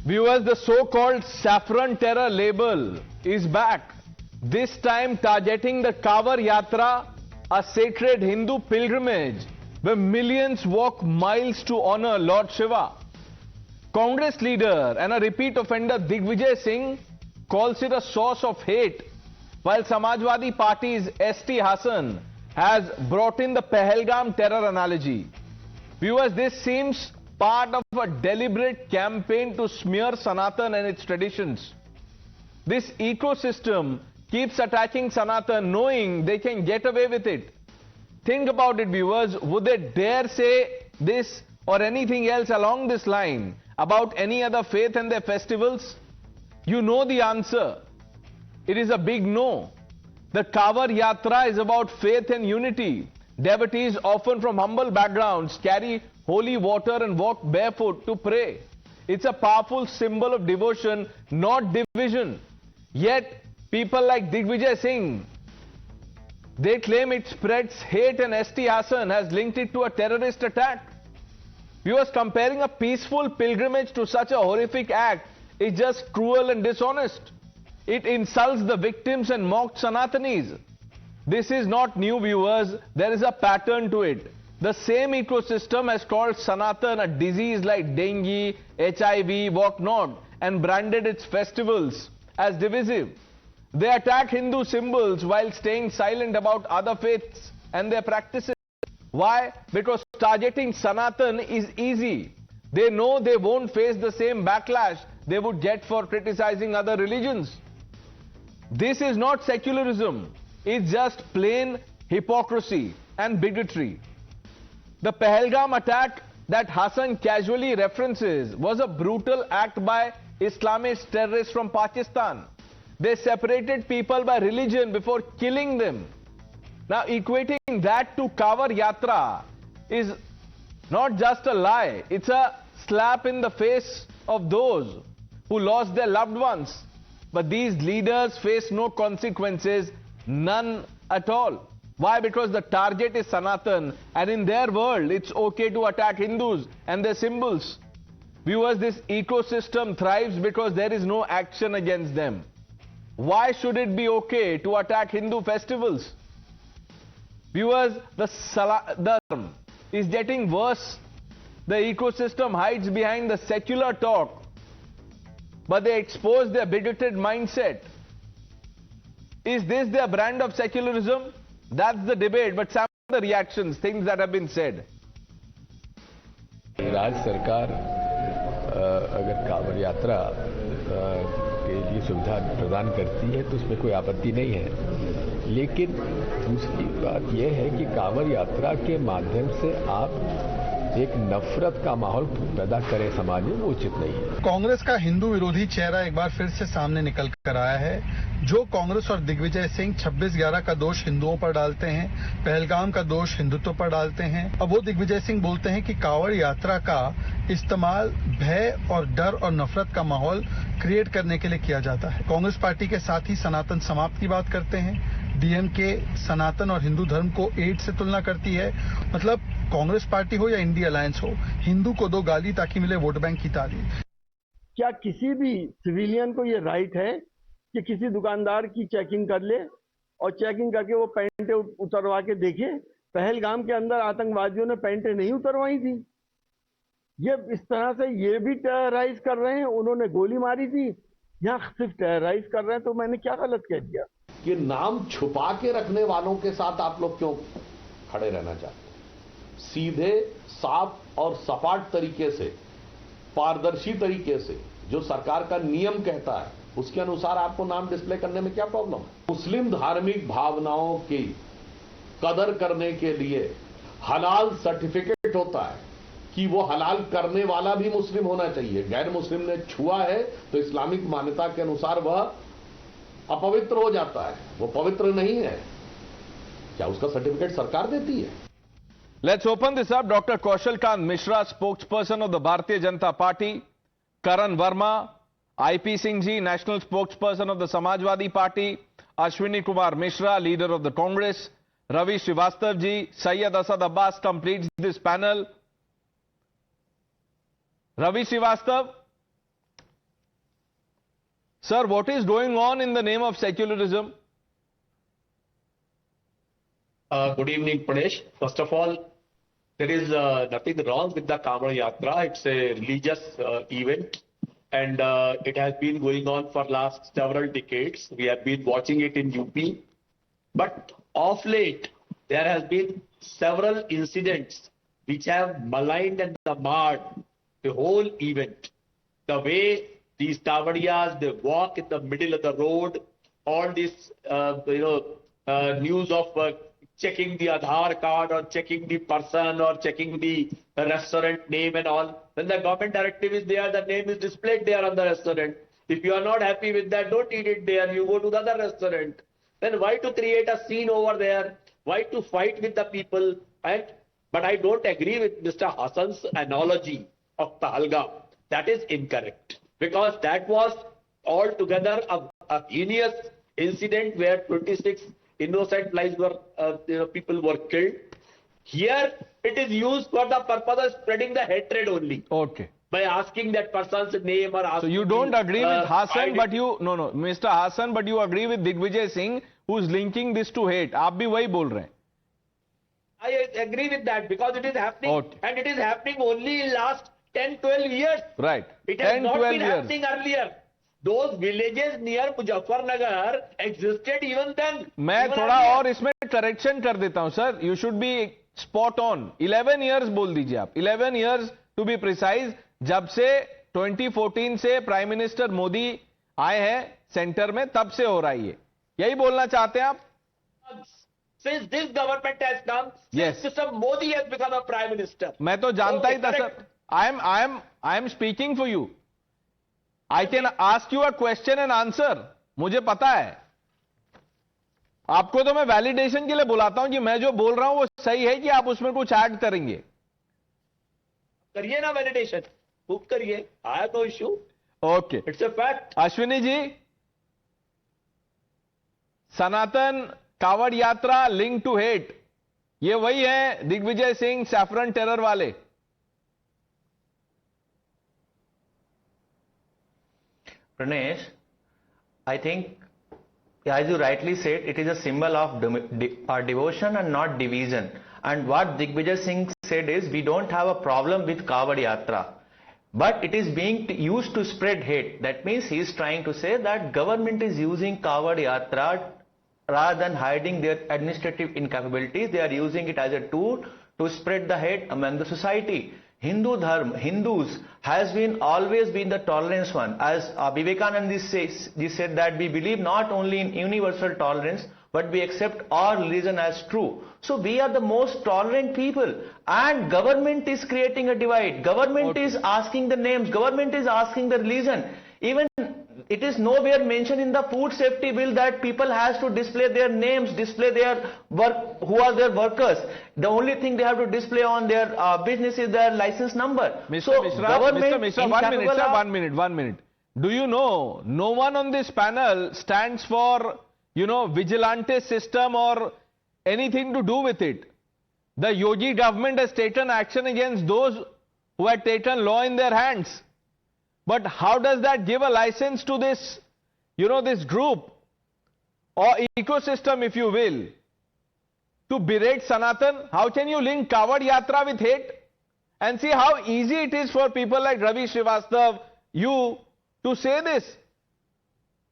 Viewers, the so-called saffron terror label is back. This time targeting the Kavar Yatra, a sacred Hindu pilgrimage where millions walk miles to honor Lord Shiva. Congress leader and a repeat offender Digvijay Singh calls it a source of hate, while Samajwadi Party's S.T. Hassan has brought in the Pahalgam terror analogy. Viewers, this seems part of a deliberate campaign to smear Sanatan and its traditions. This ecosystem keeps attacking Sanatan knowing they can get away with it. Think about it, viewers. Would they dare say this or anything else along this line about any other faith and their festivals? You know the answer. It is a big no. The Kavar Yatra is about faith and unity. Devotees, often from humble backgrounds, carry holy water and walk barefoot to pray. It's a powerful symbol of devotion, not division. Yet, people like Digvijay Singh, they claim it spreads hate, and S.T. Hassan has linked it to a terrorist attack. Viewers, comparing a peaceful pilgrimage to such a horrific act is just cruel and dishonest. It insults the victims and mocks Sanatanis. This is not new, viewers. There is a pattern to it. The same ecosystem has called Sanatan a disease like dengue, HIV, whatnot, and branded its festivals as divisive. They attack Hindu symbols while staying silent about other faiths and their practices. Why? Because targeting Sanatan is easy. They know they won't face the same backlash they would get for criticizing other religions. This is not secularism. It's just plain hypocrisy and bigotry. The Pahalgam attack that Hassan casually references was a brutal act by Islamist terrorists from Pakistan. They separated people by religion before killing them. Now, equating that to Kavar Yatra is not just a lie, it's a slap in the face of those who lost their loved ones. But these leaders face no consequences, none at all. Why? Because the target is Sanatan, and in their world, it's okay to attack Hindus and their symbols. Viewers, this ecosystem thrives because there is no action against them. Why should it be okay to attack Hindu festivals? Viewers, the is getting worse. The ecosystem hides behind the secular talk, but they expose their bigoted mindset. Is this their brand of secularism? That's the debate, but some of the reactions, things that have been said. राज्य सरकार अगर कांवड़ यात्रा के लिए सुविधा प्रदान करती है तो उसमें कोई आपत्ति नहीं है, लेकिन दूसरी बात यह है कि कांवड़ यात्रा के माध्यम से आप एक नफरत का माहौल पैदा करें समाज में, वो उचित नहीं है। कांग्रेस का हिंदू विरोधी चेहरा एक बार फिर से सामने निकल कर आया है। जो कांग्रेस और दिग्विजय सिंह 26/11 का दोष हिंदुओं पर डालते हैं, पहलगाम का दोष हिंदुत्व पर डालते हैं, अब वो दिग्विजय सिंह बोलते हैं कि कांवड़ यात्रा का इस्तेमाल भय और डर और नफरत का माहौल क्रिएट करने के लिए किया जाता है। कांग्रेस पार्टी के साथ ही सनातन समाप्त की बात करते हैं। डीएमके सनातन और हिंदू धर्म को एड्स से तुलना करती है। मतलब कांग्रेस पार्टी हो या इंडिया अलायंस हो, हिंदू को दो गाली ताकि मिले वोट बैंक की ताली। क्या किसी भी सिविलियन को ये राइट है कि किसी दुकानदार की चेकिंग कर ले और चेकिंग करके वो पैंटें उतरवा के देखे? पहलगाम के अंदर आतंकवादियों ने पैंटें नहीं उतरवाई थी। ये इस तरह से ये भी टेरराइज कर रहे हैं। उन्होंने गोली मारी थी, यहाँ सिर्फ टेरराइज कर रहे हैं। तो मैंने क्या गलत कह दिया? ये नाम छुपा के रखने वालों के साथ आप लोग क्यों खड़े रहना चाहते हैं? सीधे, साफ और सपाट तरीके से, पारदर्शी तरीके से जो सरकार का नियम कहता है उसके अनुसार आपको नाम डिस्प्ले करने में क्या प्रॉब्लम है? मुस्लिम धार्मिक भावनाओं की कदर करने के लिए हलाल सर्टिफिकेट होता है कि वो हलाल करने वाला भी मुस्लिम होना चाहिए। गैर मुस्लिम ने छुआ है तो इस्लामिक मान्यता के अनुसार वह अपवित्र हो जाता है, वो पवित्र नहीं है। क्या उसका सर्टिफिकेट सरकार देती है? Let's open this up. Dr. Kaushal Kant Mishra, spokesperson of the Bharatiya Janata Party, Karan Verma, IP Singh ji, national spokesperson of the Samajwadi Party, Ashwini Kumar Mishra, leader of the Congress, Ravi Srivastav ji, Syed Asad Abbas completes this panel. Ravi Srivastav, Sir, what is going on in the name of secularism? Good evening, Pradesh. First of all, there is nothing wrong with the Kavar Yatra. It's a religious event, and it has been going on for last several decades. We have been watching it in UP. But of late, there has been several incidents which have maligned and marred the whole event. The way these Kavariyas, they walk in the middle of the road, all this, news of checking the Aadhaar card or checking the person or checking the restaurant name and all. When the government directive is there, the name is displayed there on the restaurant. If you are not happy with that, don't eat it there. You go to the other restaurant. Then why to create a scene over there? Why to fight with the people? But I don't agree with Mr. Hassan's analogy of Pahalgam. That is incorrect. Because that was altogether a heinous incident where 26 innocent lives were, people were killed. Here, it is used for the purpose of spreading the hatred only. Okay. By asking that person's name or asking. So you don't agree with Hassan, but you, no, Mr. Hassan, but you agree with Digvijay Singh, who's linking this to hate. आप भी वही बोल रहे हैं. I agree with that because it is happening and it is happening only in last 10-12 years. Right. It has not been happening earlier. Those villages near Muzaffarnagar existed even then. मैं थोड़ा और इसमें correction कर देता हूं sir. You should be spot on. 11 years बोल दीजिए आप. 11 years to be precise. जब से 2014 से प्राइम मिनिस्टर मोदी आए हैं सेंटर में, तब से हो रहा है ये. यही बोलना चाहते हैं आप? Since this government has come, yes. since Mr. Modi has become a prime minister. मैं तो जानता ही था sir. I am speaking for you. I can ask you a question and answer. मुझे पता है. आपको तो मैं वैलिडेशन के लिए बुलाता हूं कि मैं जो बोल रहा हूं वो सही है कि आप उसमें कुछ ऐड करेंगे. करिए ना वैलिडेशन. खूब करिए. I have no issue. Okay. It's a fact. Ashwini ji, सनातन कावड़ यात्रा लिंक टू हेट, ये वही है दिग्विजय सिंह सैफरन टेरर वाले? Pranesh, I think, as you rightly said, it is a symbol of devotion and not division. And what Digvijay Singh said is, we don't have a problem with Kavar Yatra, but it is being used to spread hate. That means he is trying to say that government is using Kavar Yatra rather than hiding their administrative incapabilities. They are using it as a tool to spread the hate among the society. Hindus has always been the tolerance one. As Vivekananda said that we believe not only in universal tolerance, but we accept all religion as true. So we are the most tolerant people, and government is creating a divide. Government is asking the names, government is asking the religion. Even it is nowhere mentioned in the food safety bill that people has to display their names, display their work, who are their workers. The only thing they have to display on their business is their license number. Mr. Mishra, 1 minute. Do you know, no one on this panel stands for, vigilante system or anything to do with it. The Yogi government has taken action against those who had taken law in their hands. But how does that give a license to this, this group or ecosystem, if you will, to berate Sanatan? How can you link Kavar Yatra with hate? And see how easy it is for people like Ravi Srivastava, you, to say this.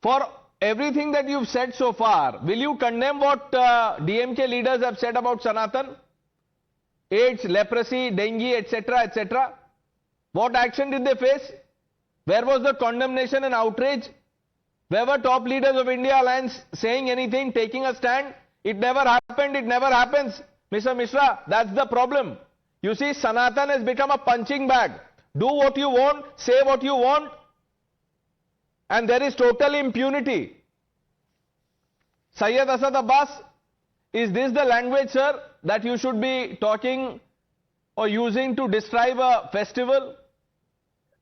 For everything that you've said so far, will you condemn what DMK leaders have said about Sanatan? AIDS, leprosy, dengue, etc., etc. What action did they face? Where was the condemnation and outrage? Where were top leaders of India Alliance saying anything, taking a stand? It never happened, it never happens. Mr. Mishra, that's the problem. You see, Sanatan has become a punching bag. Do what you want, say what you want, and there is total impunity. Syed Asad Abbas, is this the language, sir, that you should be talking or using to describe a festival?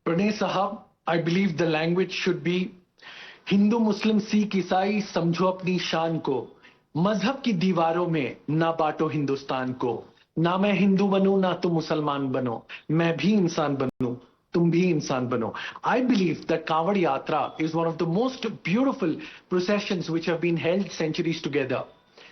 Pranay Sahab, I believe the language should be हिंदू मुस्लिम सिख ईसाई समझो अपनी शान को, मजहब की दीवारों में ना बांटो हिंदुस्तान को, ना मैं हिंदू बनूं ना तुम मुसलमान बनो, मैं भी इंसान बनूं, तुम भी इंसान बनो. I believe that Kanwad Yatra is one of the most beautiful processions which have been held centuries together.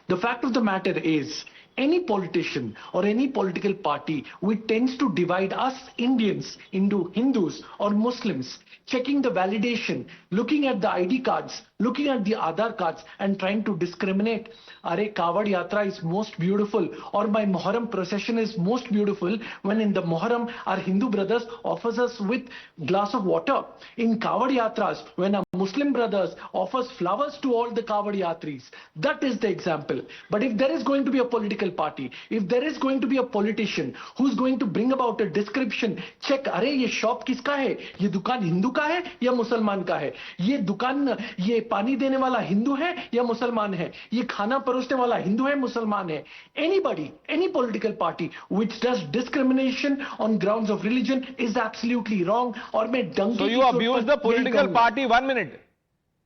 The fact of the matter is, any politician or any political party which tends to divide us Indians into Hindus or Muslims, checking the validation, looking at the ID cards, looking at the Aadhaar cards and trying to discriminate, Are Kanwad Yatra is most beautiful or my Muharram procession is most beautiful, when in the Muharram our Hindu brothers offers us with glass of water. In Kanwad Yatras, when our Muslim brothers offers flowers to all the Kanwad Yatris, that is the example. But if there is going to be a political party, if there is going to be a politician who's going to bring about a description, check, अरे ये shop किसका है, ये दुकान हिंदू का है या मुसलमान का है, ये दुकान, ये पानी देने वाला हिंदू है या मुसलमान है, ये खाना परोसने वाला हिंदू है मुसलमान है. Anybody, any political party which does discrimination on grounds of religion is absolutely wrong. और मैं डंके So you abuse the political party. 1 minute.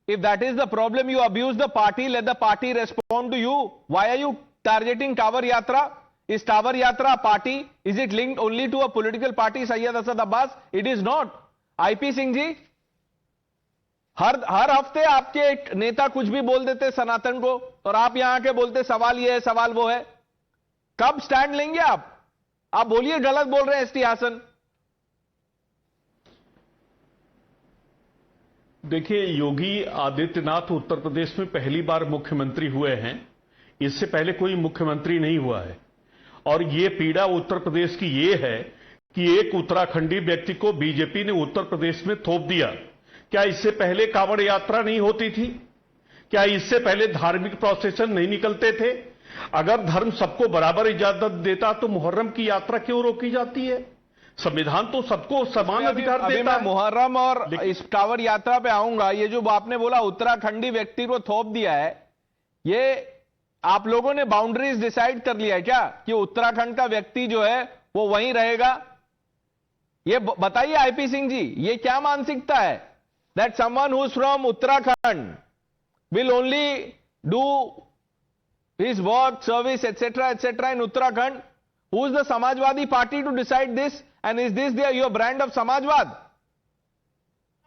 If that is the problem, you abuse the party, let the party respond to you. Why are you targeting Kanwad Yatra? Is Kanwad Yatra a party? Is it linked only to a political party, Syed Asad Abbas? It is not. IP Singh जी, हर हफ्ते आपके एक नेता कुछ भी बोल देते सनातन को, और आप यहां के बोलते सवाल ये है, सवाल वो है. कब स्टैंड लेंगे आप? आप बोलिए गलत बोल रहे हैं एसटी हासन. देखिए, योगी आदित्यनाथ उत्तर प्रदेश में पहली बार मुख्यमंत्री हुए हैं. इससे पहले कोई मुख्यमंत्री नहीं हुआ है. और ये पीड़ा उत्तर प्रदेश की ये है कि एक उत्तराखंडी व्यक्ति को बीजेपी ने उत्तर प्रदेश में थोप दिया. क्या इससे पहले कांवड़ यात्रा नहीं होती थी? क्या इससे पहले धार्मिक प्रोसेसन नहीं निकलते थे? अगर धर्म सबको बराबर इजाजत देता तो मुहर्रम की यात्रा क्यों रोकी जाती है? संविधान तो सबको समान अधिकार देता है. मुहर्रम और इस कांवड़ यात्रा पे आऊंगा. ये जो आपने बोला उत्तराखंडी व्यक्ति को थोप दिया है, ये आप लोगों ने बाउंड्रीज डिसाइड कर लिया है क्या कि उत्तराखंड का व्यक्ति जो है वो वहीं रहेगा? ये बताइए आईपी सिंह जी, ये क्या मानसिकता है? That someone who is from Uttarakhand will only do his work, service etcetera in Uttarakhand. Who is the Samajwadi Party to decide this, and is this your brand of Samajwad?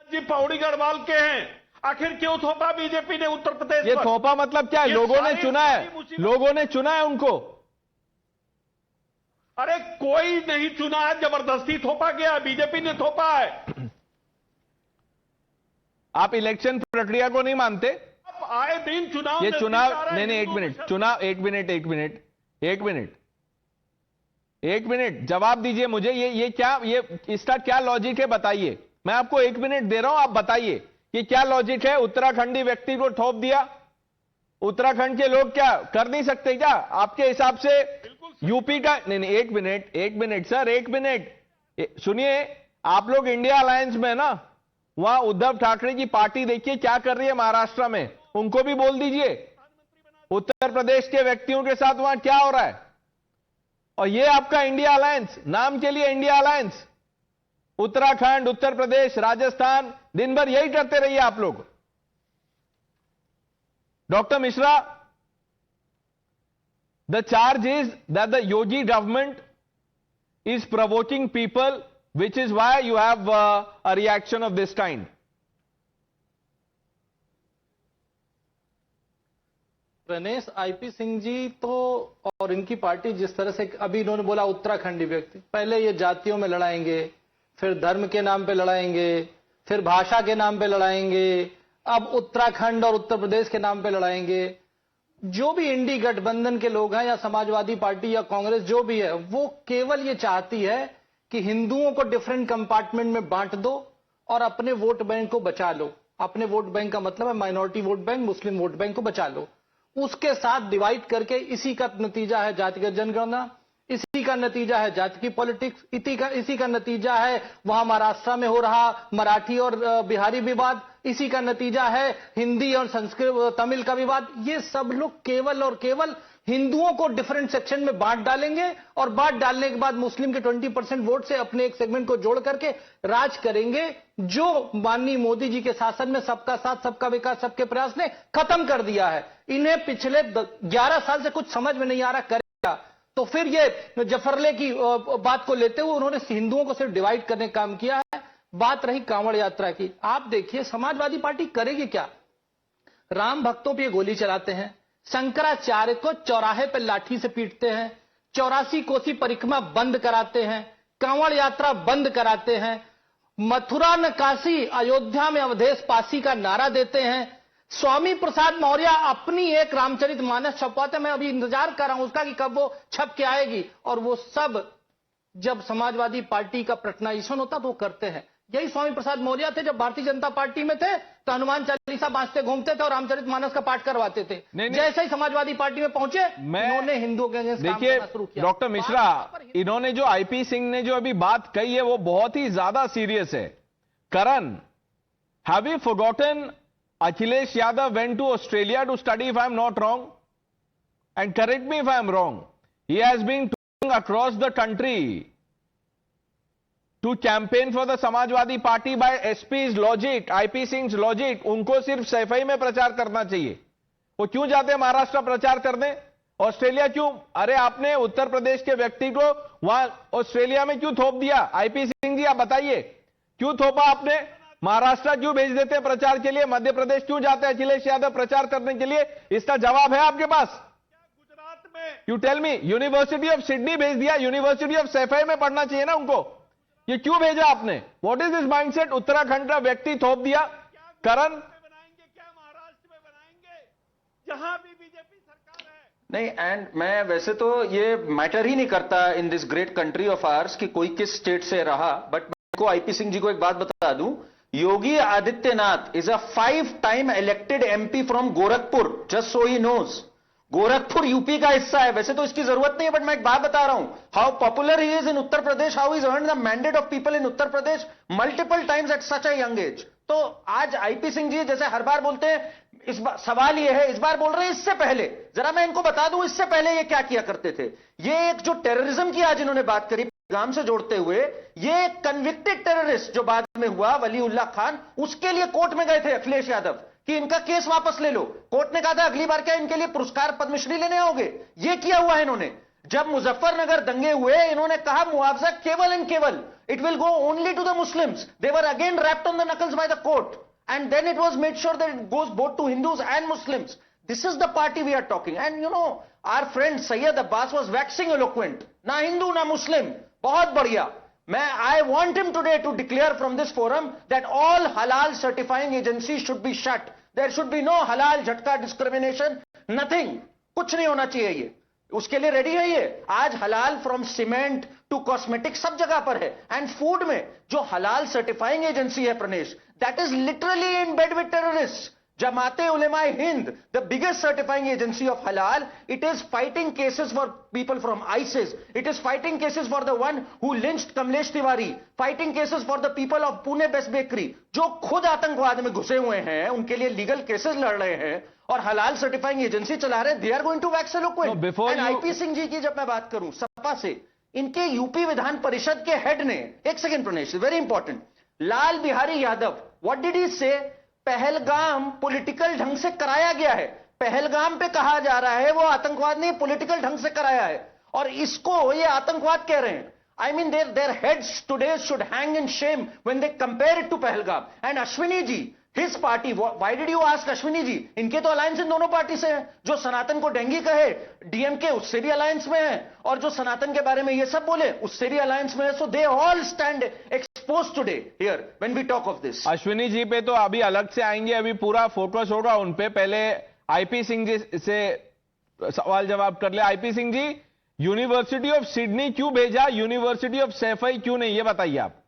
जी पौड़ी गढ़वाल के हैं, आखिर क्यों थोपा बीजेपी ने उत्तर प्रदेश पर? ये थोपा मतलब क्या है? लोगों ने चुना है, लोगों ने चुना है उनको. अरे कोई नहीं चुना है, जबरदस्ती थोपा गया, बीजेपी ने थोपा है. आप इलेक्शन प्रक्रिया को नहीं मानते? अब आए दिन चुनाव, ये चुनाव, नहीं एक मिनट, चुनाव, एक मिनट जवाब दीजिए मुझे. ये क्या, ये इसका क्या लॉजिक है बताइए. मैं आपको 1 मिनट दे रहा हूं, आप बताइए कि क्या लॉजिक है. उत्तराखंडी व्यक्ति को थोप दिया, उत्तराखंड के लोग क्या कर नहीं सकते क्या आपके हिसाब से? यूपी का, नहीं 1 मिनट सर, 1 मिनट सुनिए. आप लोग इंडिया अलायंस में ना, वहां उद्धव ठाकरे की पार्टी देखिए क्या कर रही है महाराष्ट्र में, उनको भी बोल दीजिए. उत्तर प्रदेश के व्यक्तियों के साथ वहां क्या हो रहा है. और ये आपका इंडिया अलायंस, नाम के लिए इंडिया अलायंस, उत्तराखंड, उत्तर प्रदेश, राजस्थान, दिन भर यही करते रहिए आप लोग. Doctor Mishra, the charge is that the Yogi government is provoking people, which is why you have a reaction of this kind. Pranesh, IP Singh ji तो और इनकी पार्टी जिस तरह से अभी इन्होंने बोला उत्तराखंडी व्यक्ति, पहले ये जातियों में लड़ाएंगे, फिर धर्म के नाम पे लड़ाएंगे, फिर भाषा के नाम पे लड़ाएंगे, अब उत्तराखंड और उत्तर प्रदेश के नाम पे लड़ाएंगे. जो भी इंडी गठबंधन के लोग हैं या समाजवादी पार्टी या कांग्रेस जो भी है, वो केवल ये चाहती है कि हिंदुओं को डिफरेंट कंपार्टमेंट में बांट दो और अपने वोट बैंक को बचा लो. अपने वोट बैंक का मतलब है माइनॉरिटी वोट बैंक, मुस्लिम वोट बैंक को बचा लो. उसके साथ डिवाइड करके इसी का नतीजा है जातिगत जनगणना, इसी का नतीजा है जाति की पॉलिटिक्स, इसी का नतीजा है वहां महाराष्ट्र में हो रहा मराठी और बिहारी विवाद, इसी का नतीजा है हिंदी और संस्कृत तमिल का विवाद. ये सब लोग केवल और केवल हिंदुओं को डिफरेंट सेक्शन में बांट डालेंगे और बांट डालने के बाद मुस्लिम के 20% वोट से अपने एक सेगमेंट को जोड़ करके राज करेंगे, जो माननीय मोदी जी के शासन में सबका साथ, सबका विकास, सबके प्रयास ने खत्म कर दिया है. इन्हें पिछले 11 साल से कुछ समझ में नहीं आ रहा करेगा. तो फिर ये जफरले की बात को लेते हुए उन्होंने हिंदुओं को सिर्फ डिवाइड करने का काम किया है। बात रही कांवड़ यात्रा की, आप देखिए समाजवादी पार्टी करेगी क्या? राम भक्तों पे गोली चलाते हैं, शंकराचार्य को चौराहे पर लाठी से पीटते हैं, 84 कोसी परिक्रमा बंद कराते हैं, कांवड़ यात्रा बंद कराते हैं, मथुरा न काशी अयोध्या में अवधेश पासी का नारा देते हैं। स्वामी प्रसाद मौर्य अपनी एक रामचरितमानस छपवाते, मैं अभी इंतजार कर रहा हूं उसका कि कब वो छप के आएगी। और वो सब जब समाजवादी पार्टी का प्रटनाइजेशन होता तो वो करते हैं। यही स्वामी प्रसाद मौर्य थे, जब भारतीय जनता पार्टी में थे तो हनुमान चालीसा बांचते घूमते थे और रामचरितमानस का पाठ करवाते थे। जैसे ही समाजवादी पार्टी में पहुंचे इन्होंने हिंदुओं के अगेंस्ट काम करना शुरू किया। डॉक्टर मिश्रा, इन्होंने जो आईपी सिंह ने जो अभी बात कही है वो बहुत ही ज्यादा सीरियस है। Karan, have you forgotten Akhilesh Yadav went to Australia to study, if I am not wrong, and correct me if I am wrong. He has been touring across the country to campaign for the Samajwadi Party by SP's logic, IP Singh's logic. उनको सिर्फ सैफई में प्रचार करना चाहिए। वो क्यों जाते हैं महाराष्ट्र प्रचार करने? ऑस्ट्रेलिया क्यों? अरे आपने उत्तर प्रदेश के व्यक्ति को वहां ऑस्ट्रेलिया में क्यों थोप दिया? आईपी सिंह जी आप बताइए, क्यों थोपा आपने? महाराष्ट्र क्यों भेज देते हैं प्रचार के लिए? मध्य प्रदेश क्यों जाते हैं अखिलेश यादव प्रचार करने के लिए? इसका जवाब है आपके पास? गुजरात में you tell me. University of Sydney भेज दिया, यूनिवर्सिटी ऑफ सैफई में पढ़ना चाहिए ना उनको। ये क्यों भेजा आपने? What is this mindset? Uttarakhand का व्यक्ति थोप दिया। करण, क्या महाराष्ट्र में बनाएंगे जहां भी बीजेपी सरकार है? नहीं, एंड मैं वैसे तो ये मैटर ही नहीं करता in this great country of hours कि कोई किस स्टेट से रहा, बट मैं को आईपी सिंह जी को एक बात बता दूं, Yogi Adityanath is a 5-time elected MP from Gorakhpur, just so he knows. Gorakhpur UP का हिस्सा है, वैसे तो इसकी जरूरत नहीं है, बट मैं एक बात बता रहा हूं, how popular he is in Uttar Pradesh, how is earn the mandate of people in Uttar Pradesh multiple times at such a young age. तो आज आईपी सिंह जी जैसे हर बार बोलते हैं, इस बार सवाल ये है, इस बार बोल रहे हैं इससे पहले, जरा मैं इनको बता दूं इससे पहले ये क्या किया करते थे। ये एक जो टेररिज्म की आज इन्होंने बात करी गाम से जोड़ते हुए, ये कन्विक्टेड टेररिस्ट जो बाद में हुआ वलीउल्लाह खान, उसके लिए कोर्ट में गए थे अखिलेश यादव कि इनका केस वापस ले लो। कोर्ट ने कहा था अगली बार क्या इनके लिए पुरस्कार पद्मश्री लेने आओगे? ये किया हुआ है इन्होंने। जब मुजफ्फरनगर दंगे हुए, इन्होंने कहा मुआवजा केवल एंड केवल it will go only to the Muslims. They were again rapped on the knuckles by the court and then it was made sure that it goes both to Hindus and Muslims. This is the party we are talking. And you know our friend Syed Abbas was waxing eloquent, ना हिंदू ना मुस्लिम, बहुत बढ़िया। I want him today to declare from this forum that all halal certifying agencies should be shut. There should be no halal झटका discrimination, nothing. कुछ नहीं होना चाहिए ये। उसके लिए रेडी है ये। आज हलाल फ्रॉम सीमेंट टू कॉस्मेटिक सब जगह पर है। एंड फूड में जो हलाल सर्टिफाइंग एजेंसी है Pranesh, that is literally in bed with terrorist. Jamaat Ulema Hind, the biggest certifying agency of halal, it is fighting cases for people from ISIS. It is fighting cases for the one who lynched Kamlesh Tiwari, fighting cases for the people of Pune Best Bakery, जो खुद आतंकवाद में घुसे हुए हैं, उनके लिए legal cases लड़ रहे हैं और हलाल सर्टिफाइंग एजेंसी चला रहे हैं। They are going to wax eloquent. And IP Singh ji की जब मैं बात करूं सपा से, इनके यूपी विधान परिषद के हेड ने, एक second Pranesh, very important, Lal Bihari Yadav, what did he से? पहलगाम पॉलिटिकल ढंग से कराया गया है। पहलगाम पे कहा जा रहा है वो आतंकवाद नहीं, पॉलिटिकल ढंग से कराया है, और इसको ये आतंकवाद कह रहे हैं। I mean their heads today should hang in shame when they compare it to Pahalgam. And Ashwini ji, his party, why did you ask Ashwini ji? इनके तो अलायंस इन दोनों पार्टी से है। जो सनातन को डेंगी कहे डीएमके, उससे भी अलायंस में है, और जो सनातन के बारे में ये सब बोले उससे भी अलायंस में है। So they all stand exposed today here when we talk of this. Ashwini ji पे तो अभी अलग से आएंगे, अभी पूरा फोकस होगा उन पे। पहले आईपी सिंह जी से सवाल जवाब कर ले। IP Singh ji, university of Sydney क्यों भेजा, यूनिवर्सिटी ऑफ सैफई क्यों नहीं, ये बताइए आप।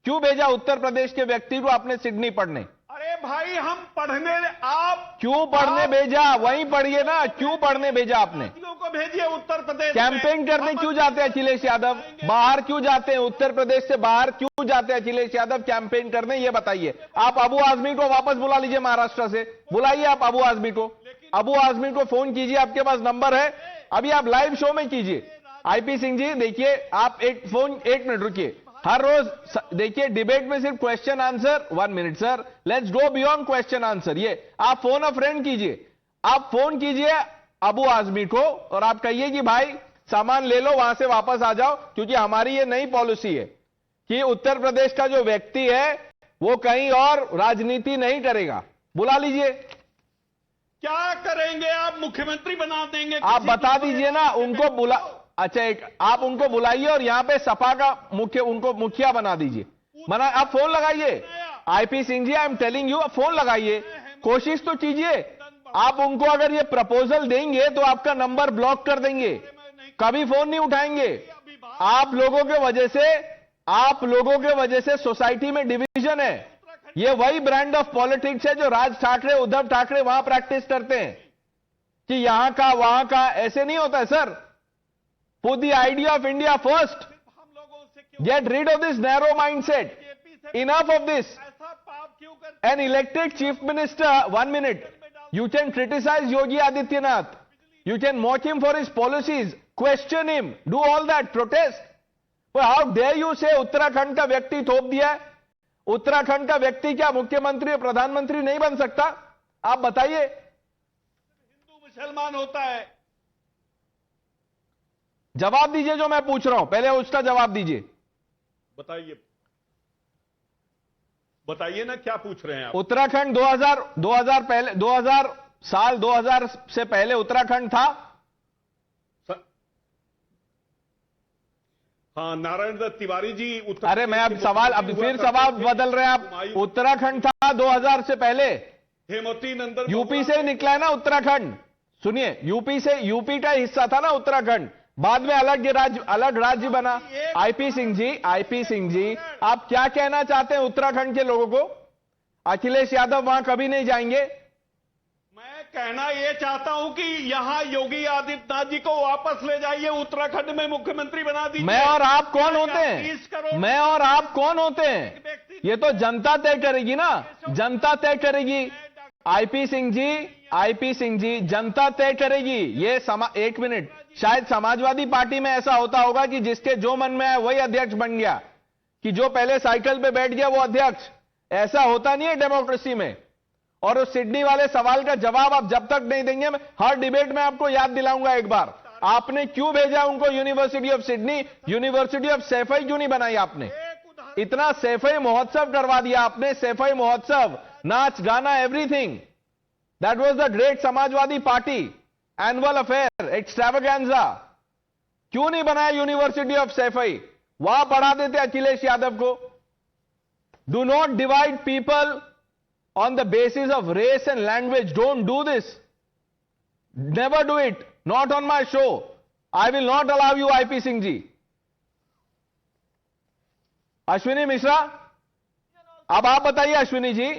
क्यों भेजा उत्तर प्रदेश के व्यक्ति को आपने सिडनी पढ़ने? अरे भाई हम पढ़ने, आप क्यों पढ़ने भेजा? वहीं पढ़िए ना, क्यों पढ़ने भेजा आपने? को भेजिए उत्तर प्रदेश। कैंपेन करने क्यों जाते हैं अखिलेश यादव? बाहर क्यों जाते हैं? उत्तर प्रदेश से बाहर क्यों जाते हैं अखिलेश यादव कैंपेन करने, ये बताइए। आप अबू आजमी को वापस बुला लीजिए महाराष्ट्र से, बुलाइए आप अबू आजमी को। अबू आजमी को फोन कीजिए, आपके पास नंबर है, अभी आप लाइव शो में कीजिए। आईपी सिंह जी देखिए, आप एक मिनट रुकिए। हर रोज देखिए डिबेट में सिर्फ question answer. 1 minute sir, let's go beyond question answer. ये आप फोन अ फ्रेंड कीजिए, आप फोन कीजिए अबू आजमी को और आप कहिए कि भाई सामान ले लो, वहां से वापस आ जाओ, क्योंकि हमारी ये नई पॉलिसी है कि उत्तर प्रदेश का जो व्यक्ति है वो कहीं और राजनीति नहीं करेगा। बुला लीजिए। क्या करेंगे आप? मुख्यमंत्री बना देंगे? आप बता दीजिए ना उनको बुला। अच्छा, एक आप उनको बुलाइए और यहां पे सपा का उनको मुखिया बना दीजिए। आप फोन लगाइए। IP Singh ji, I am telling you, phone लगाइए, कोशिश तो कीजिए। आप उनको अगर ये प्रपोजल देंगे तो आपका नंबर ब्लॉक कर देंगे, कभी फोन नहीं उठाएंगे। आप लोगों के वजह से सोसाइटी में डिवीजन है। ये वही ब्रांड ऑफ पॉलिटिक्स है जो राज ठाकरे, उद्धव ठाकरे वहां प्रैक्टिस करते हैं कि यहां का वहां का। ऐसे नहीं होता है sir. Put the idea of India first, get rid of this narrow mindset, enough of this. An elected chief minister, 1 minute, you can criticize Yogi Adityanath, you can mock him for his policies, question him, do all that, protest, but how dare you say Uttarakhand का व्यक्ति थोप दिया है? उत्तराखंड का व्यक्ति क्या मुख्यमंत्री और प्रधानमंत्री नहीं बन सकता? आप बताइए। हिंदू मुसलमान होता है? जवाब दीजिए जो मैं पूछ रहा हूं, पहले उसका जवाब दीजिए। बताइए ना, क्या पूछ रहे हैं आप? उत्तराखंड 2000 पहले, 2000 से पहले उत्तराखंड था? हाँ, नारायण दत्त तिवारी जी अरे मैं अब फिर सवाल बदल रहे हैं आप। उत्तराखंड था 2000 से पहले। हेमवती नंदन यूपी से ही निकला है ना उत्तराखंड। सुनिए, यूपी का हिस्सा था ना उत्तराखंड, बाद में अलग राज्य बना। आईपी सिंह जी, आप क्या कहना चाहते हैं उत्तराखंड के लोगों को? अखिलेश यादव वहां कभी नहीं जाएंगे। मैं कहना यह चाहता हूं कि यहां योगी आदित्यनाथ जी को वापस ले जाइए, उत्तराखंड में मुख्यमंत्री बना दीजिए। मैं और आप कौन होते हैं? ये तो जनता तय करेगी ना, जनता तय करेगी। आईपी सिंह जी, जनता तय करेगी। ये एक मिनट, शायद समाजवादी पार्टी में ऐसा होता होगा कि जिसके जो मन में आया वही अध्यक्ष बन गया, कि जो पहले साइकिल पे बैठ गया वो अध्यक्ष। ऐसा होता नहीं है डेमोक्रेसी में। और उस सिडनी वाले सवाल का जवाब आप जब तक नहीं देंगे, मैं हर डिबेट में आपको याद दिलाऊंगा एक बार, आपने क्यों भेजा उनको university of Sydney? University of Saifai क्यों नहीं बनाई आपने? इतना सैफई महोत्सव करवा दिया आपने, सैफई महोत्सव, नाच गाना everything. That was the great Samajwadi party annual affair, extravaganza. क्यों नहीं बनाया यूनिवर्सिटी ऑफ सैफई? वहां पढ़ा देते अखिलेश यादव को। Do not divide people on the basis of race and language. Don't do this. Never do it. Not on my show. I will not allow you, IP Singh ji. Ashwini Mishra, अब आप बताइए Ashwini ji,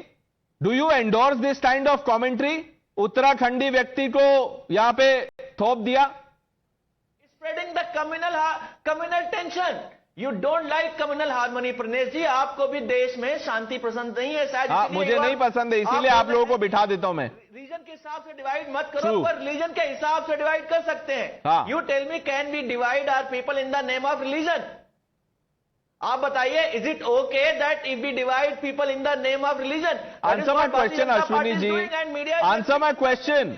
do you endorse this kind of commentary? Uttarakhandi व्यक्ति को यहां पे थोप दिया। Spreading the communal tension. You don't like communal harmony, Pranesh जी। आपको भी देश में शांति पसंद नहीं है शायद। हाँ, मुझे नहीं पसंद है, इसीलिए आप लोगों को बिठा देता हूं मैं। रीजन के हिसाब से डिवाइड मत करो, पर रिलीजन के हिसाब से डिवाइड कर सकते हैं। You tell me, can we divide our people in the name of religion? आप बताइए, is it okay that if we divide people in the name of religion? Answer my question Ashwini ji, answer my question.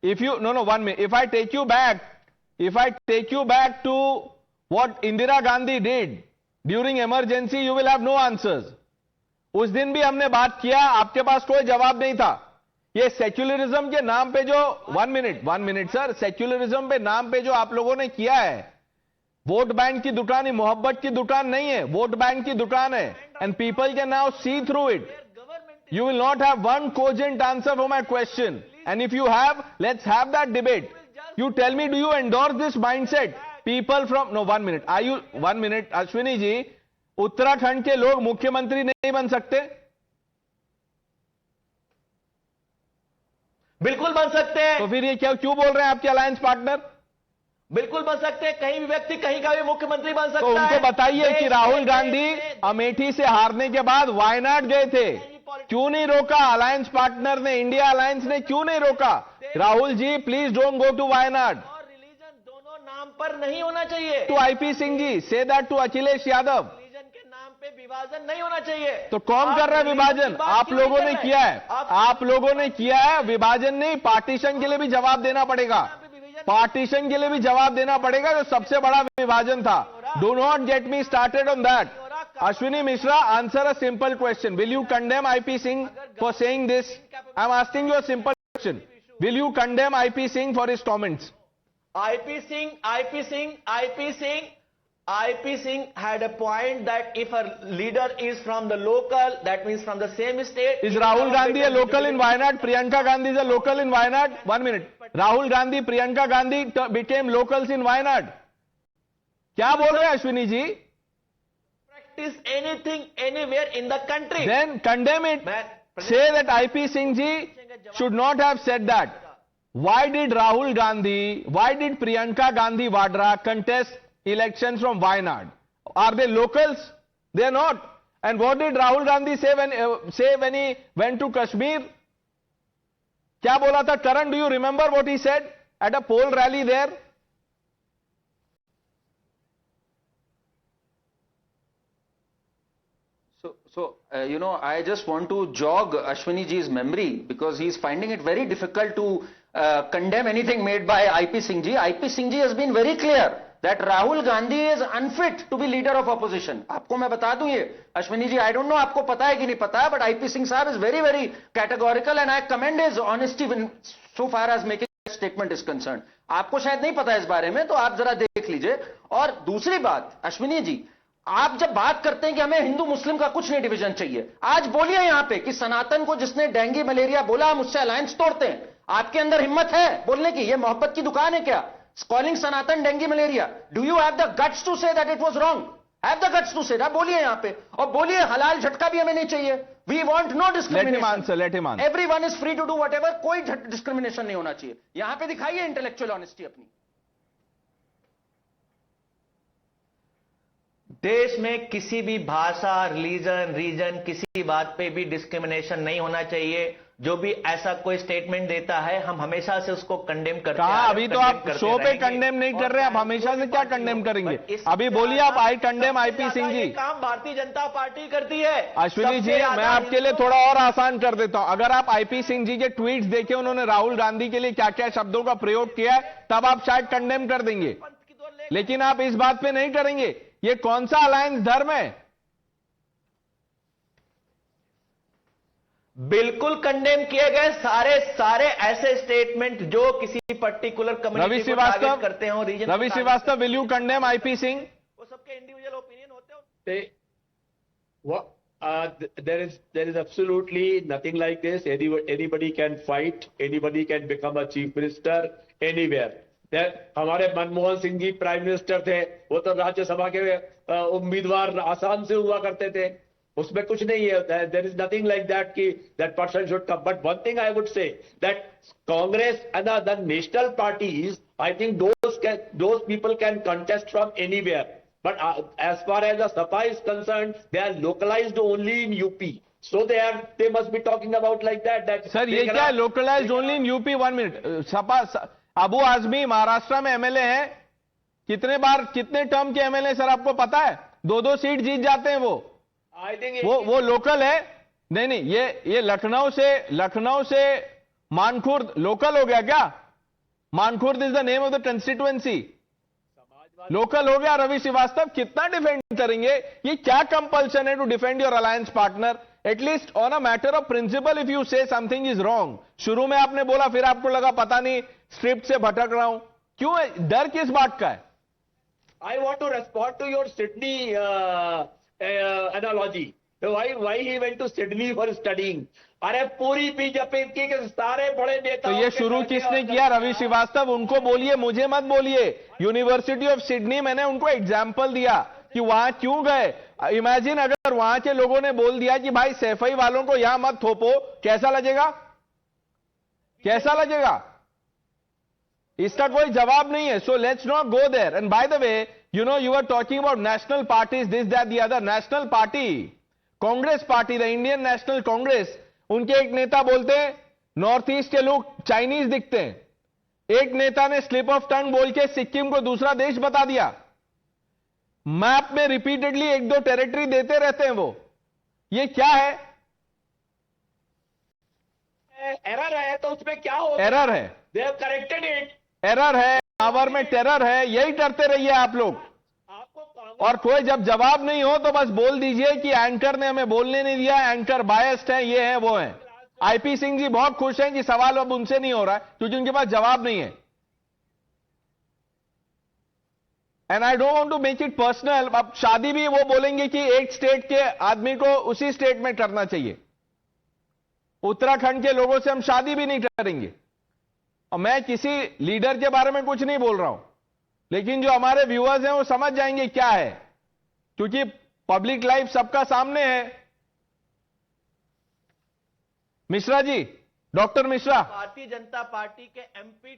If you know 1 minute, if I take you back to what Indira Gandhi did during emergency, you will have no answers. उस दिन भी हमने बात किया, आपके पास कोई जवाब नहीं था। ये सेक्युलरिज्म के नाम पे जो 1 मिनट सर, सेक्युलरिज्म पे नाम पे जो आप लोगों ने किया है, वोट बैंक की दुकान ही, मोहब्बत की दुकान नहीं है, वोट बैंक की दुकान है। And people can now see through it. You will not have one cogent answer for my question. And if you have, let's have that debate. You tell me, do you endorse this mindset? People from, no, 1 minute. Are you, 1 minute, Ashwini ji, Uttarakhand के लोग मुख्यमंत्री नहीं बन सकते? बिल्कुल बन सकते हैं। तो फिर ये क्यों बोल रहे हैं आपके अलायंस पार्टनर? बिल्कुल बन सकते हैं, कहीं भी व्यक्ति कहीं का भी मुख्यमंत्री बन सकता है। तो उनको बताइए कि राहुल गांधी अमेठी से हारने के बाद वायनाड गए थे, क्यों नहीं रोका? अलायंस पार्टनर ने, इंडिया अलायंस ने क्यों नहीं रोका? Rahul ji, please don't go to Wayanad. और रिलीजन दोनों नाम पर नहीं होना चाहिए। To IP Singh ji, say that to Akhilesh Yadav. Religion के नाम पे विभाजन नहीं होना चाहिए। तो कौन कर रहा है विभाजन? आप लोगों ने किया है, आप लोगों ने किया है। विभाजन नहीं, पार्टीशन के लिए भी जवाब देना पड़ेगा। पार्टीशन के लिए भी जवाब देना पड़ेगा, जो सबसे बड़ा विभाजन था. Do not get me started on that. Ashwini Mishra, answer a simple question. Will you condemn IP Singh for saying this? I'm asking you a simple question. Will you condemn IP Singh for his comments? IP Singh had a point that if a leader is from the local, that means from the same state. Is Rahul Gandhi a local in Wayanad? Priyanka Gandhi is a local in Wayanad? 1 minute. Rahul Gandhi, Priyanka Gandhi became locals in Wayanad. क्या बोल रहे हैं Ashwini ji? Practice anything anywhere in the country. Then condemn it. Say that IP Singh ji should not have said that. Why did Rahul Gandhi, why did Priyanka Gandhi Vadra contest elections from Wayanad? Are they locals? They are not. And what did Rahul Gandhi say when he went to Kashmir? क्या बोला था? Karan, do you remember what he said at a poll rally there? So, I just want to jog Ashwini ji's memory because he's finding it very difficult to condemn anything made by IP Singh ji. IP Singh ji has been very clear that Rahul Gandhi is unfit to be leader of opposition. आपको मैं बता दूं ये, Ashwini ji, I don't know आपको पता है कि नहीं पता है, but IP Singh साहब is very, very categorical and I commend his honesty so far as making that statement is concerned. आपको शायद नहीं पता है इस बारे में, तो आप जरा देख लीजिए. और दूसरी बात, अश्विनी जी, आप जब बात करते हैं कि हमें हिंदू मुस्लिम का कुछ नहीं डिवीजन चाहिए, आज बोलिए यहां पे कि सनातन को जिसने डेंगू मलेरिया बोला हम उससे अलायंस तोड़ते हैं. आपके अंदर हिम्मत है बोलने की? ये मोहब्बत की दुकान है क्या? Calling Sanatan dengue malaria. Do you have the guts to say that it was wrong? Have the guts to say that. बोलिए यहां पे, और बोलिए हलाल झटका भी हमें नहीं चाहिए. We want no discrimination. Everyone is free to do whatever. कोई डिस्क्रिमिनेशन नहीं होना चाहिए. यहां पे दिखाइए इंटेलेक्चुअल ऑनेस्टी अपनी. देश में किसी भी भाषा, रिलीजन, रीजन, किसी बात पे भी डिस्क्रिमिनेशन नहीं होना चाहिए. जो भी ऐसा कोई स्टेटमेंट देता है हम हमेशा से उसको कंडेम करते हैं. अभी तो आप शो पे कंडेम नहीं कर रहे, आप हमेशा से क्या कंडेम करेंगे? अभी बोलिए आप, आई कंडेम IP सिंह जी. काम भारतीय जनता पार्टी करती है. अश्विनी जी, मैं आपके लिए थोड़ा और आसान कर देता हूं. अगर आप IP सिंह जी के ट्वीट्स देखें, उन्होंने राहुल गांधी के लिए क्या क्या शब्दों का प्रयोग किया है, तब आप शायद कंडेम कर देंगे. लेकिन आप इस बात पे नहीं करेंगे. ये कौन सा अलायंस धर्म है? बिल्कुल कंडेम किए गए सारे ऐसे स्टेटमेंट जो किसी पर्टिकुलर कम्युनिटी को टारगेट करते हो. Reason Ravi Srivastava, will you condemn IP Singh? वो सबके इंडिविजुअल ओपिनियन होते हैं. There is absolutely nothing like this. Anybody can fight. Anybody can become a chief minister anywhere. हमारे मनमोहन सिंह जी प्राइम मिनिस्टर थे, वो तो राज्यसभा के उम्मीदवार आसाम से हुआ करते थे. उसमें कुछ नहीं है. There is nothing like that कि that person should come. But one thing I would say that Congress and the national parties, I think those people can contest from anywhere. But as far as the Sapa is concerned, they are localised only in UP. So they must be talking about like that. Sir ये क्या localised only in UP? 1 minute. Sapa Abu Azmi Maharashtra में MLA है. कितने term के MLA sir आपको पता है? 2-2 seat जीत जाते हैं वो. आई थिंक वो लोकल है? नहीं, ये लखनऊ से मानखुर्द लोकल हो गया क्या? Mankhurd is the name of the constituency. Local हो गया. रवि श्रीवास्तव कितना डिफेंड करेंगे? ये क्या कंपल्शन है to defend your alliance partner? At least on a matter of principle, if you say something is wrong. शुरू में आपने बोला, फिर आपको लगा पता नहीं स्क्रिप्ट से भटक रहा हूं. क्यों है? डर किस बात का है? I want to respond to your Sydney analogy. Why he went to Sydney for studying? अरे पूरी बीजेपी के सारे बड़े नेता. तो ये शुरू किसने किया? रवि श्रीवास्तव. उनको बोलिए, मुझे मत बोलिए. यूनिवर्सिटी ऑफ सिडनी, मैंने उनको एग्जाम्पल दिया कि वहां क्यों गए. इमेजिन अगर वहां के लोगों ने बोल दिया कि भाई सैफई वालों को यहां मत थोपो, कैसा लगेगा? कैसा लगेगा? इसका कोई जवाब नहीं है. So let's not go there. And by the way, you are talking about national parties, this, that, the other. National party, Congress party, the Indian national Congress, उनके एक नेता बोलते हैं नॉर्थ ईस्ट के लोग चाइनीज दिखते हैं. एक नेता ने स्लिप ऑफ टंग बोल के सिक्किम को दूसरा देश बता दिया. मैप में रिपीटेडली 1-2 टेरिटरी देते रहते हैं वो. ये क्या है? एरर है, तो उसमें क्या हो? एरर है. They have corrected it. Error है, पावर में टेरर है, यही करते रहिए आप लोग। और कोई जब जवाब नहीं हो तो बस बोल दीजिए कि एंकर ने हमें बोलने नहीं दिया, एंकर बायस्ड है, ये है वो है। आईपी सिंह जी बहुत खुश हैं कि सवाल अब उनसे नहीं हो रहा है क्योंकि उनके पास जवाब नहीं है। And I don't want to make it personal. अब शादी भी वो बोलेंगे कि एक स्टेट के आदमी को उसी स्टेट में करना चाहिए। उत्तराखंड के लोगों से हम शादी भी नहीं करेंगे। और मैं किसी लीडर के बारे में कुछ नहीं बोल रहा हूं, लेकिन जो हमारे व्यूअर्स हैं वो समझ जाएंगे क्या है, क्योंकि पब्लिक लाइफ सबका सामने है। मिश्रा जी, डॉक्टर मिश्रा, भारतीय जनता पार्टी के एमपी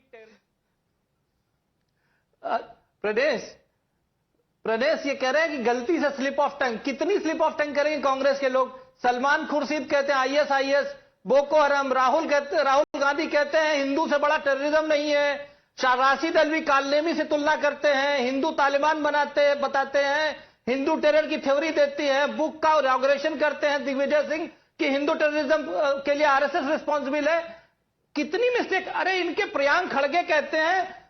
प्रदेश ये कह रहे हैं कि गलती से स्लिप ऑफ टंग। कितनी स्लिप ऑफ टंग करेंगे कांग्रेस के लोग? सलमान खुर्शीद कहते हैं आईएसआईएस, बोको हराम, राहुल गांधी कहते हैं हिंदू से बड़ा टेररिज्म नहीं है, राशिद अल्वी कालनेमी से तुलना करते हैं, हिंदू तालिबान बताते हैं, हिंदू टेरर की थ्योरी देती है, बुक का इनॉग्रेशन करते हैं दिग्विजय सिंह कि हिंदू टेररिज्म के लिए आरएसएस रिस्पॉन्सिबल है। कितनी मिस्टेक। अरे इनके प्रियांक खड़गे कहते हैं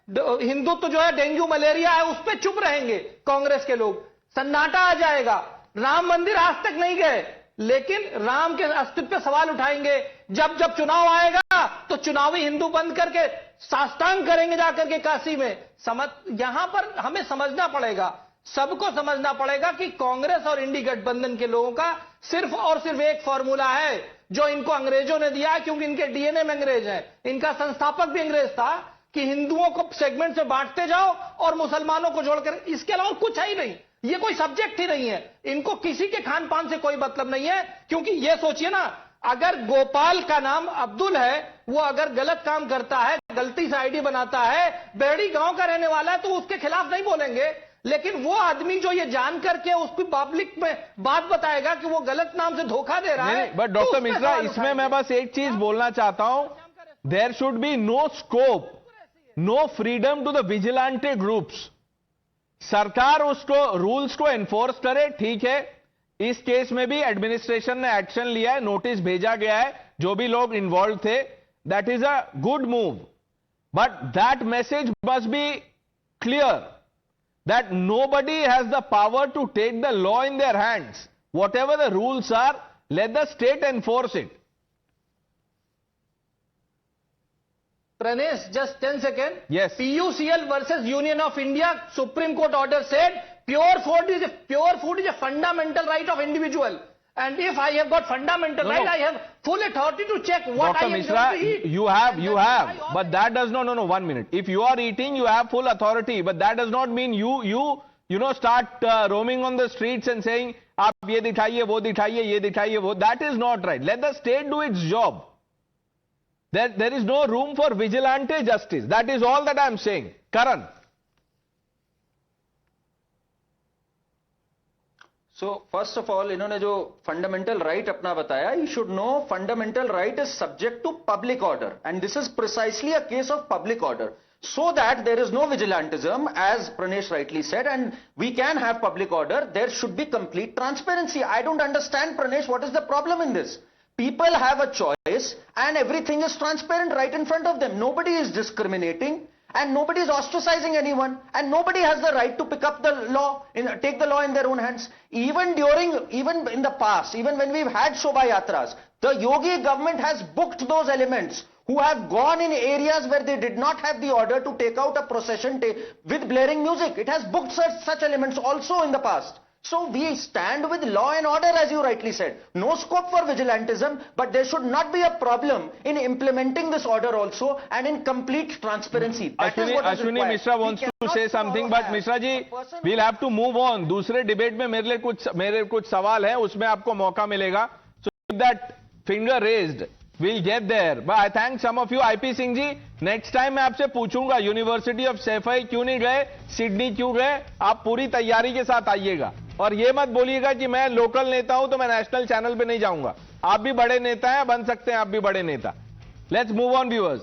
हिंदुत्व जो है डेंगू मलेरिया है, उस पर चुप रहेंगे कांग्रेस के लोग, सन्नाटा आ जाएगा। राम मंदिर आज तक नहीं गए, लेकिन राम के अस्तित्व पे सवाल उठाएंगे। जब चुनाव आएगा तो चुनावी हिंदू बंद करके साष्टांग करेंगे जाकर के काशी में। यहां पर हमें समझना पड़ेगा, सबको समझना पड़ेगा कि कांग्रेस और इंडी गठबंधन के लोगों का सिर्फ और सिर्फ एक फॉर्मूला है जो इनको अंग्रेजों ने दिया है, क्योंकि इनके डीएनए में अंग्रेज है। इनका संस्थापक भी अंग्रेज था कि हिंदुओं को सेगमेंट से बांटते जाओ और मुसलमानों को जोड़कर, इसके अलावा कुछ है ही नहीं। ये कोई सब्जेक्ट ही नहीं है। इनको किसी के खान पान से कोई मतलब नहीं है, क्योंकि ये सोचिए ना, अगर गोपाल का नाम अब्दुल है, वो अगर गलत काम करता है, गलती से आईडी बनाता है, बेड़ी गांव का रहने वाला है, तो उसके खिलाफ नहीं बोलेंगे। लेकिन वो आदमी जो ये जान करके उसकी पब्लिक में बात बताएगा कि वो गलत नाम से धोखा दे रहा है। बट डॉक्टर मिश्रा, इसमें मैं बस एक चीज बोलना चाहता हूं, there should be no scope, no freedom to the vigilante groups. सरकार उसको रूल्स को एनफोर्स करे, ठीक है। इस केस में भी एडमिनिस्ट्रेशन ने एक्शन लिया है, नोटिस भेजा गया है, जो भी लोग इन्वॉल्व थे, that is a good move. But that message must be clear that nobody has the power to take the law in their hands. Whatever the rules are, let the state enforce it. Pranesh, just 10 seconds. Yes. PUCL versus Union of India, Supreme Court order said pure food is a fundamental right of individual. And if I have got fundamental right, I have full authority to check what Dr. I am Mishra, going to eat. you have, but that does not, no, 1 minute. If you are eating, you have full authority, but that does not mean you start roaming on the streets and saying, aap ye dikhaiye, wo dikhaiye, ye dikhaiye, wo. That is not right. Let the state do its job. There is no room for vigilante justice. That is all that I am saying. Karan. So first of all, इन्होंने जो fundamental right अपना बताया, you should know fundamental right is subject to public order, and this is precisely a case of public order. So that there is no vigilantism, as Pranesh rightly said, and we can have public order. There should be complete transparency. I don't understand, Pranesh, what is the problem in this? People have a choice, and everything is transparent right in front of them. Nobody is discriminating. And nobody is ostracizing anyone, and nobody has the right to pick up the law, take the law in their own hands. Even in the past, even when we've had Shobha Yatras, the Yogi government has booked those elements who have gone in areas where they did not have the order to take out a procession with blaring music. It has booked such elements also in the past. So we stand with law and order, as you rightly said. No scope for vigilantism, but there should not be a problem in implementing this order also and in complete transparency. Ashwini Mishra wants to say something, but Mishra ji, we'll have to move on. दूसरे debate में मेरे कुछ सवाल हैं, उसमें आपको मौका मिलेगा. So keep that finger raised. We'll get there. But I thank some of you. IP Singh ji, next time मैं आपसे पूछूंगा यूनिवर्सिटी ऑफ सैफई क्यों नहीं गए, सिडनी क्यों गए, आप पूरी तैयारी के साथ आइएगा. और ये मत बोलिएगा कि मैं लोकल नेता हूं तो मैं नेशनल चैनल पे नहीं जाऊंगा. आप भी बड़े नेता हैं, बन सकते हैं आप भी बड़े नेता. Let's move on viewers.